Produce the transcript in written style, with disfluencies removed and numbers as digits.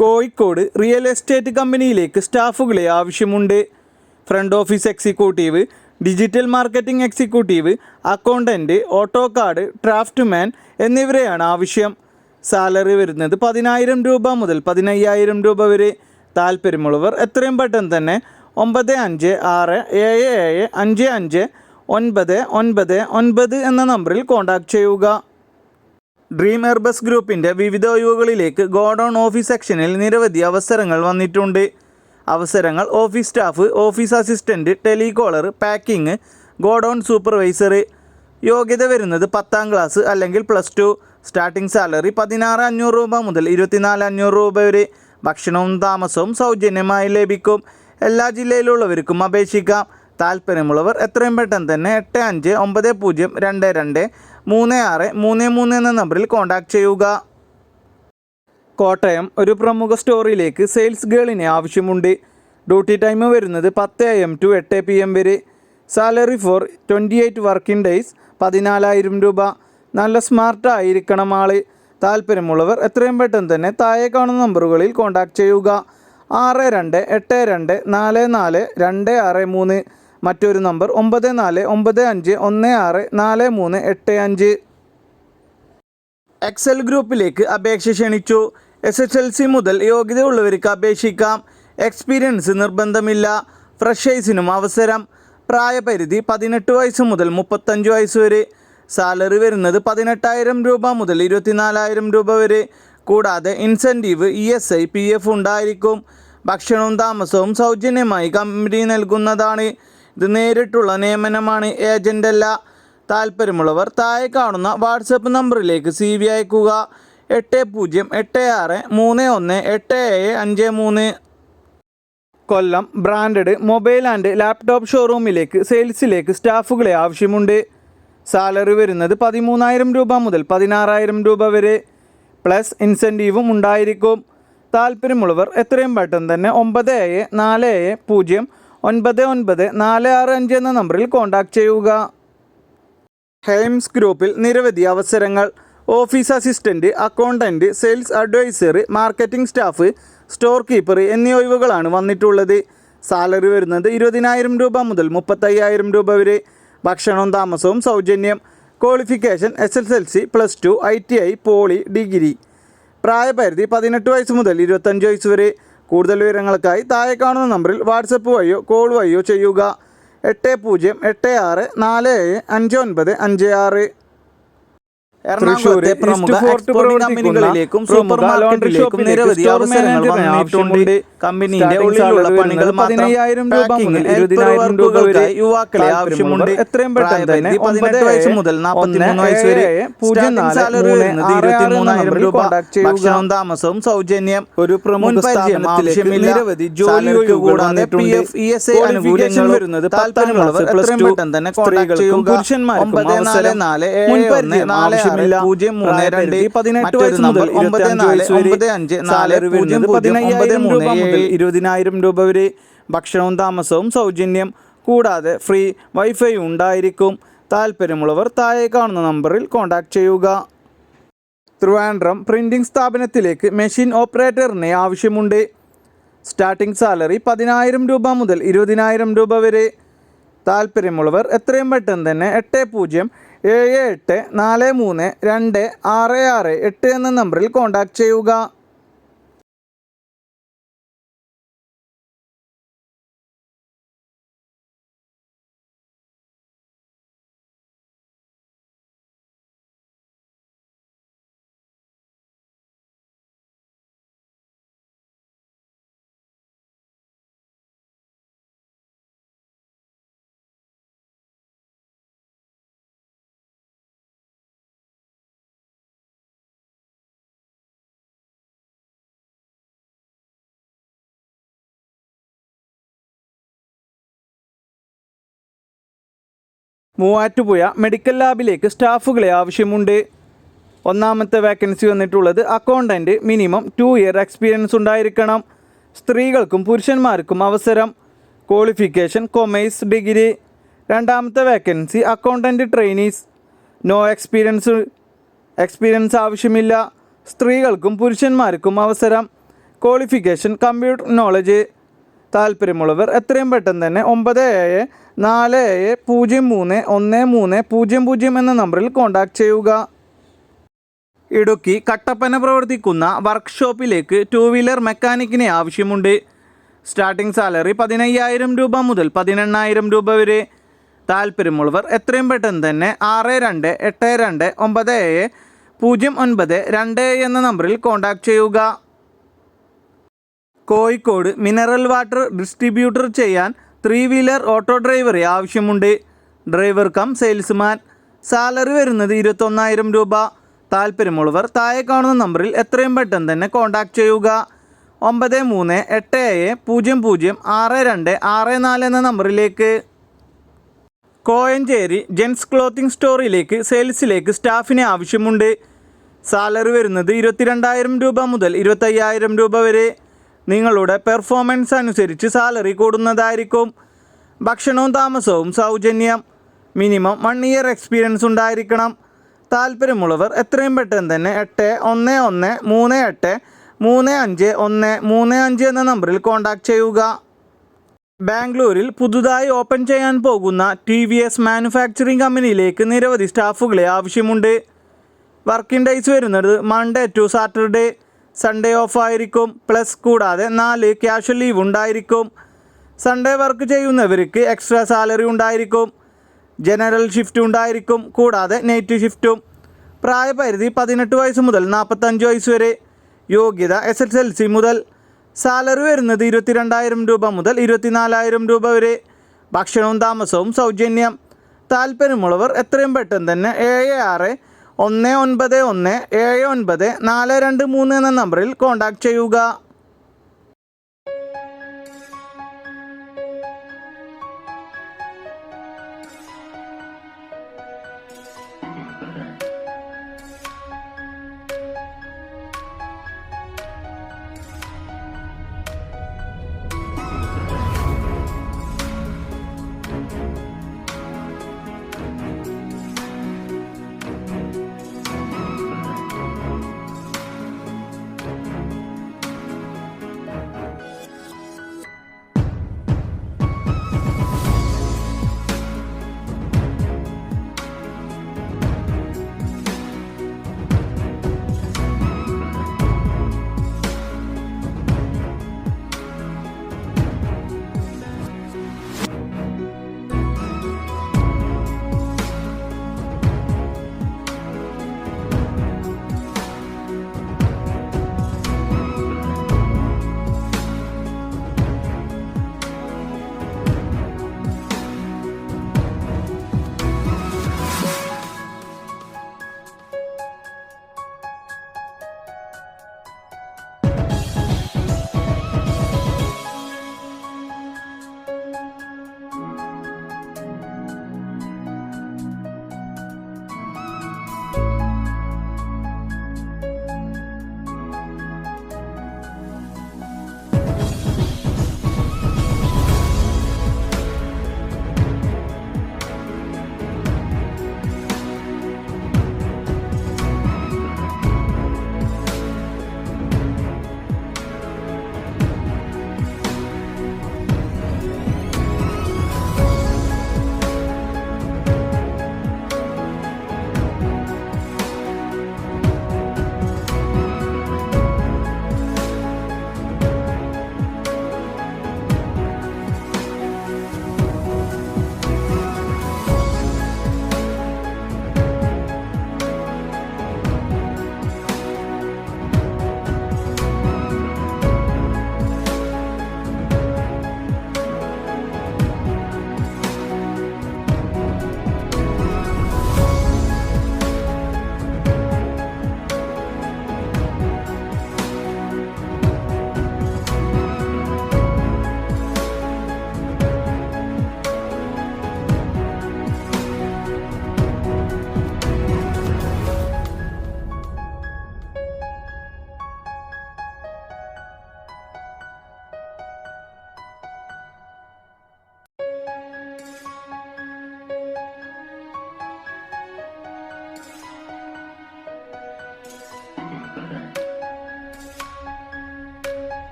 Kozhikode real estate കമ്പനിയിലേക്ക് സ്റ്റാഫുകളെ ആവശ്യമുണ്ട്. Front office executive, digital marketing executive, accountant, AutoCAD, draftsman എന്നിവരെയാണ് ആവശ്യം. സാലറി വരുന്നത് 10,000 രൂപ മുതൽ 15,000 രൂപ വരെ. താല്പര്യമുള്ളവർ എത്രയും പെട്ടെന്ന് തന്നെ 9567555999 എന്ന നമ്പറിൽ കോൺടാക്റ്റ് ചെയ്യുക. ഡ്രീം എയർബസ് ഗ്രൂപ്പിൻ്റെ വിവിധ ഒഴിവുകളിലേക്ക് ഗോഡൗൺ ഓഫീസ് സെക്ഷനിൽ നിരവധി അവസരങ്ങൾ വന്നിട്ടുണ്ട്. അവസരങ്ങൾ: office staff, office assistant, telecaller, packing, godown supervisor. യോഗ്യത വരുന്നത് 10ാം ക്ലാസ് അല്ലെങ്കിൽ +2. സ്റ്റാർട്ടിംഗ് സാലറി 16,500 രൂപ മുതൽ 24,500 രൂപ വരെ. ഭക്ഷണവും താമസവും സൗജന്യമായി ലഭിക്കും. എല്ലാ ജില്ലയിലുള്ളവർക്കും അപേക്ഷിക്കാം. താല്പര്യമുള്ളവർ എത്രയും പെട്ടെന്ന് തന്നെ 8590223633 എന്ന നമ്പറിൽ കോൺടാക്റ്റ് ചെയ്യുക. കോട്ടയം ഒരു പ്രമുഖ സ്റ്റോറിലേക്ക് സെയിൽസ് ഗേളിനെ ആവശ്യമുണ്ട്. ഡ്യൂട്ടി ടൈം വരുന്നത് 10 AM to 8 PM വരെ. സാലറി ഫോർ 28 വർക്കിംഗ് ഡേയ്സ് 14,000 രൂപ. നല്ല സ്മാർട്ട് ആയിരിക്കണം ആള്. താല്പര്യമുള്ളവർ എത്രയും പെട്ടെന്ന് തന്നെ താഴെ കാണുന്ന നമ്പറുകളിൽ കോൺടാക്റ്റ് ചെയ്യുക. 6282442663. മറ്റൊരു നമ്പർ 9495164385. എക്സൽ ഗ്രൂപ്പിലേക്ക് അപേക്ഷ ക്ഷണിച്ചു. SSLC മുതൽ യോഗ്യതയുള്ളവർക്ക് അപേക്ഷിക്കാം. എക്സ്പീരിയൻസ് നിർബന്ധമില്ല. ഫ്രഷേഴ്സിനും അവസരം. പ്രായപരിധി 18 വയസ്സ് മുതൽ 35 വയസ്സ് വരെ. സാലറി വരുന്നത് 18,000 രൂപ മുതൽ 24,000 രൂപ വരെ. കൂടാതെ ഇൻസെൻറ്റീവ്, ESI, PF ഉണ്ടായിരിക്കും. ഭക്ഷണവും താമസവും സൗജന്യമായി കമ്പനി നൽകുന്നതാണ്. ഇത് നേരിട്ടുള്ള നിയമനമാണ്, ഏജൻ്റ് അല്ല. താല്പര്യമുള്ളവർ താഴെ കാണുന്ന വാട്സപ്പ് നമ്പറിലേക്ക് CV അയക്കുക. 8086318753. കൊല്ലം ബ്രാൻഡഡ് മൊബൈൽ ആൻഡ് ലാപ്ടോപ്പ് ഷോറൂമിലേക്ക് സെയിൽസിലേക്ക് സ്റ്റാഫുകളെ ആവശ്യമുണ്ട്. സാലറി വരുന്നത് 13,000 രൂപ മുതൽ 16,000 രൂപ വരെ. പ്ലസ് ഇൻസെൻറ്റീവും ഉണ്ടായിരിക്കും. താല്പര്യമുള്ളവർ എത്രയും പെട്ടെന്ന് തന്നെ 9740999465 എന്ന നമ്പറിൽ കോൺടാക്റ്റ് ചെയ്യുക. ഹെയിംസ് ഗ്രൂപ്പിൽ നിരവധി അവസരങ്ങൾ. Office assistant, accountant, sales adviser, marketing staff, store keeper എന്നീ ഒഴിവുകളാണ് വന്നിട്ടുള്ളത്. സാലറി വരുന്നത് 20,000 രൂപ മുതൽ 35,000 രൂപ വരെ. ഭക്ഷണവും താമസവും സൗജന്യം. Qualification SSLC, +2, ITI, poly, degree. പ്രായപരിധി 18 വയസ്സ് മുതൽ 25 വയസ്സ് വരെ. കൂടുതൽ വിവരങ്ങൾക്കായി താഴെ കാണുന്ന നമ്പറിൽ വാട്സപ്പ് വഴിയോ കോൾ വഴിയോ ചെയ്യുക. 8086475956. എറണാകുളത്തെ പ്രമുഖ എക്സ്പോർട്ടിംഗ് കമ്പനികളിലേക്കും സൂപ്പർ മാർക്കറ്റിലേക്കും നിരവധി അവസരങ്ങൾ വന്നിട്ടുണ്ട്. കമ്പനിയുടെ ഉള്ളിലുള്ള പണികൾ 15,000 രൂപ മുതൽ 20,000 രൂപ വരെ യുവാക്കളെ ആവശ്യമുണ്ട്. എത്രയും പെട്ടെന്ന് തന്നെ 18 വയസ്സ് മുതൽ 43 വയസ്സ് വരെ. സാലറി 23,000 രൂപ. ഭക്ഷണവും താമസവും സൗജന്യം. ഒരു പ്രമുഖ സ്ഥാപനത്തിലേക്ക് നിരവധി ജോലികൾ കൂടാതെ PF, ESI ആനുകൂല്യങ്ങൾ വരുന്നത്. താല്പര്യമുള്ളവർ എത്രയും പെട്ടെന്ന് തന്നെ കോൺടാക്ട് ചെയ്യുക. പുരുഷന്മാർക്കും 944144 18 വയസ്സ് മുതൽ 20,000 രൂപ വരെ. ഭക്ഷണവും താമസവും സൗജന്യം. കൂടാതെ ഫ്രീ വൈഫൈ ഉണ്ടായിരിക്കും. താല്പര്യമുള്ളവർ താഴെ കാണുന്ന നമ്പറിൽ കോൺടാക്റ്റ് ചെയ്യുക. ട്രിവാൻഡ്രം പ്രിൻറ്റിംഗ് സ്ഥാപനത്തിലേക്ക് മെഷീൻ ഓപ്പറേറ്ററിനെ ആവശ്യമുണ്ട്. സ്റ്റാർട്ടിംഗ് സാലറി 10,000 രൂപ മുതൽ 20,000 രൂപ വരെ. താല്പര്യമുള്ളവർ എത്രയും പെട്ടെന്ന് തന്നെ 8078432668 എന്ന നമ്പറിൽ കോൺടാക്റ്റ് ചെയ്യുക. മൂവാറ്റുപുഴ മെഡിക്കൽ ലാബിലേക്ക് സ്റ്റാഫുകളെ ആവശ്യമുണ്ട്. ഒന്നാമത്തെ വേക്കൻസി വന്നിട്ടുള്ളത് അക്കൗണ്ടൻറ്റ്. മിനിമം 2 ഇയർ എക്സ്പീരിയൻസ് ഉണ്ടായിരിക്കണം. സ്ത്രീകൾക്കും പുരുഷന്മാർക്കും അവസരം. Qualification commerce, degree. രണ്ടാമത്തെ vacancy accountant trainees. No experience ആവശ്യമില്ല. സ്ത്രീകൾക്കും പുരുഷന്മാർക്കും അവസരം. Qualification computer knowledge. താല്പര്യമുള്ളവർ എത്രയും പെട്ടെന്ന് തന്നെ 9747031300 എന്ന നമ്പറിൽ കോൺടാക്റ്റ് ചെയ്യുക. ഇടുക്കി കട്ടപ്പന പ്രവർത്തിക്കുന്ന വർക്ക്ഷോപ്പിലേക്ക് 2 വീലർ മെക്കാനിക്കിനെ ആവശ്യമുണ്ട്. സ്റ്റാർട്ടിംഗ് സാലറി 15,000 രൂപ മുതൽ 18,000 രൂപ വരെ. താല്പര്യമുള്ളവർ എത്രയും പെട്ടെന്ന് തന്നെ 6282970922 എന്ന നമ്പറിൽ കോൺടാക്റ്റ് ചെയ്യുക. കോഴിക്കോട് മിനറൽ വാട്ടർ ഡിസ്ട്രിബ്യൂട്ടർ ചെയ്യാൻ 3 വീലർ ഓട്ടോ ഡ്രൈവറെ ആവശ്യമുണ്ട്. Driver cum salesman. സാലറി വരുന്നത് 21,000 രൂപ. താല്പര്യമുള്ളവർ താഴെ കാണുന്ന നമ്പറിൽ എത്രയും പെട്ടെന്ന് തന്നെ കോൺടാക്റ്റ് ചെയ്യുക. 9387006264 എന്ന നമ്പറിലേക്ക്. കോയഞ്ചേരി ജെൻസ് ക്ലോത്തിങ് സ്റ്റോറിലേക്ക് സെയിൽസിലേക്ക് സ്റ്റാഫിനെ ആവശ്യമുണ്ട്. സാലറി വരുന്നത് 22,000 രൂപ മുതൽ 25,000 രൂപ വരെ. നിങ്ങളുടെ പെർഫോമൻസ് അനുസരിച്ച് സാലറി കൂടുന്നതായിരിക്കും. ഭക്ഷണവും താമസവും സൗജന്യം. മിനിമം 1 ഇയർ എക്സ്പീരിയൻസ് ഉണ്ടായിരിക്കണം. താല്പര്യമുള്ളവർ എത്രയും പെട്ടെന്ന് തന്നെ 81383535 എന്ന നമ്പറിൽ കോൺടാക്റ്റ് ചെയ്യുക. ബാംഗ്ലൂരിൽ പുതുതായി ഓപ്പൺ ചെയ്യാൻ പോകുന്ന TVS മാനുഫാക്ചറിംഗ് കമ്പനിയിലേക്ക് നിരവധി സ്റ്റാഫുകളെ ആവശ്യമുണ്ട്. വർക്കിംഗ് ഡേയ്സ് വരുന്നത് Monday to Saturday. Sunday off ആയിരിക്കും. പ്ലസ് കൂടാതെ 4 ക്യാഷ്വൽ ലീവ് ഉണ്ടായിരിക്കും. സൺഡേ വർക്ക് ചെയ്യുന്നവർക്ക് എക്സ്ട്രാ സാലറി ഉണ്ടായിരിക്കും. ജനറൽ ഷിഫ്റ്റ് ഉണ്ടായിരിക്കും. കൂടാതെ നൈറ്റ് ഷിഫ്റ്റും. പ്രായപരിധി 18 വയസ്സ് മുതൽ 45 വയസ്സ് വരെ. യോഗ്യത SSLC മുതൽ. സാലറി വരുന്നത് 22,000 രൂപ മുതൽ 24,000 രൂപ വരെ. ഭക്ഷണവും താമസവും സൗജന്യം. താല്പര്യമുള്ളവർ എത്രയും പെട്ടെന്ന് തന്നെ 7619179423 എന്ന നമ്പറിൽ കോൺടാക്റ്റ് ചെയ്യുക.